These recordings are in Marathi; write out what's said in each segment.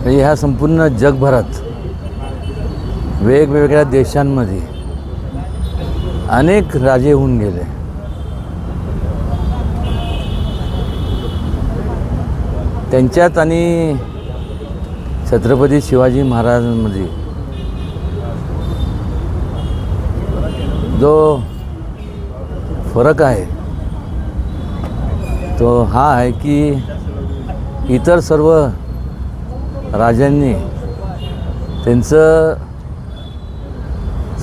म्हणजे ह्या संपूर्ण जगभरात वेगवेगळ्या देशांमध्ये अनेक राजे होऊन गेले. त्यांच्यात आणि छत्रपती शिवाजी महाराजांमध्ये जो फरक आहे तो हा आहे की इतर सर्व राजांनी त्यांचं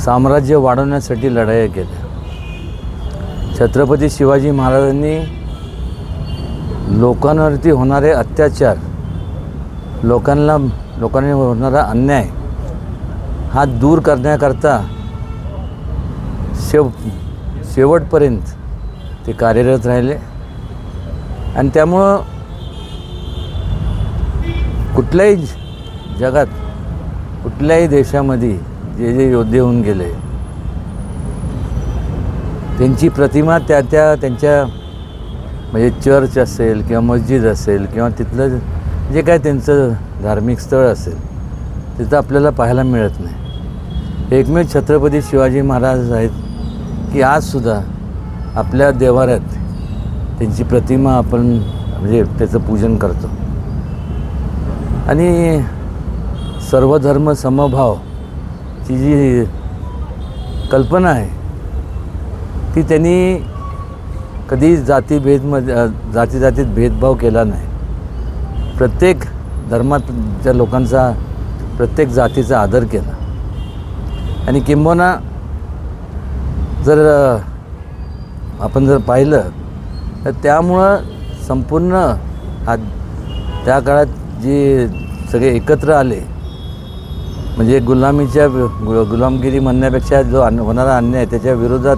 साम्राज्य वाढवण्यासाठी लढाया केल्या. छत्रपती शिवाजी महाराजांनी लोकांवरती होणारे अत्याचार, लोकांनी होणारा अन्याय हा दूर करण्याकरता शेवटपर्यंत ते कार्यरत राहिले. आणि त्यामुळं कुठल्याही जगात कुठल्याही देशामध्ये जे जे योद्धे होऊन गेले त्यांची प्रतिमा त्यांच्या म्हणजे चर्च असेल किंवा मस्जिद असेल किंवा तिथलं जे काय त्यांचं धार्मिक स्थळ असेल तिथं आपल्याला पाहायला मिळत नाही. एकमेव छत्रपती शिवाजी महाराज आहेत की आजसुद्धा आपल्या देवाऱ्यात त्यांची प्रतिमा आपण म्हणजे त्याचं पूजन करतो. आणि सर्वधर्म समभावची जी कल्पना आहे ती त्यांनी कधी जातीत भेदभाव केला नाही. प्रत्येक धर्माच्या लोकांचा, प्रत्येक जातीचा आदर केला. आणि किंबहुना जर आपण जर पाहिलं तर त्यामुळं संपूर्ण त्या काळात जे सगळे एकत्र आले म्हणजे गुलामगिरी म्हणण्यापेक्षा जो होणारा अन्याय त्याच्या विरोधात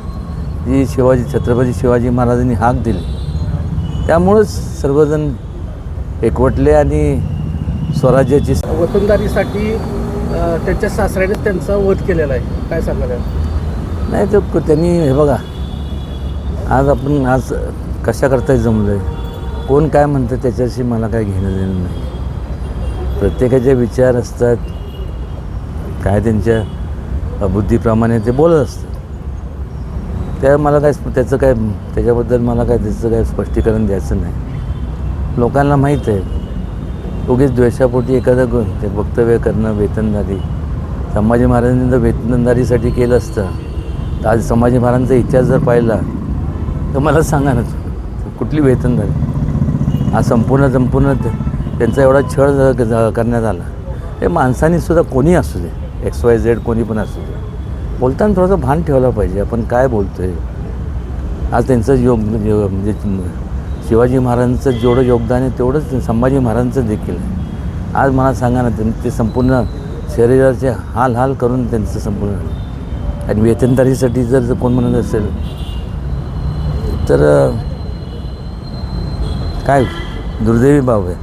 जी छत्रपती शिवाजी महाराजांनी हाक दिली त्यामुळंच सर्वजण एकवटले आणि स्वराज्याची वतनदारीसाठी त्यांच्या सासऱ्याने त्यांचा वध केलेला आहे. काय सांगाल? नाही तर त्यांनी हे बघा आज कशाकरता जमलं आहे, कोण काय म्हणतं त्याच्याशी मला काय घेणं देणं नाही. प्रत्येकाचे विचार असतात, काय त्यांच्या बुद्धीप्रमाणे ते बोलत असतात. मला काय त्याच्याबद्दल मला काय त्याचं काय स्पष्टीकरण द्यायचं नाही. लोकांना माहीत आहे उगीच द्वेषापोटी एखादं ते वक्तव्य करणं. वेतनदारी संभाजी महाराजांनी जर वेतनदारीसाठी केलं असतं तर आज संभाजी महाराजांचा इतिहास जर पाहिला तर मला सांगा ना कुठली वेतनदारी. हा संपूर्ण त्यांचा एवढा छळ करण्यात आला. हे माणसांनीसुद्धा कोणी असू दे, XYZ कोणी पण असू दे, बोलताना थोडंसं भान ठेवलं पाहिजे आपण काय बोलतो आहे. आज त्यांचं म्हणजे शिवाजी महाराजांचं जेवढं योगदान आहे तेवढंच संभाजी महाराजांचं देखील आहे. आज मला सांगा ना ते संपूर्ण शरीराचे हाल करून त्यांचं संपूर्ण आणि वेतनदारीसाठी जर कोण म्हणत असेल तर काय दुर्दैवी बाब आहे.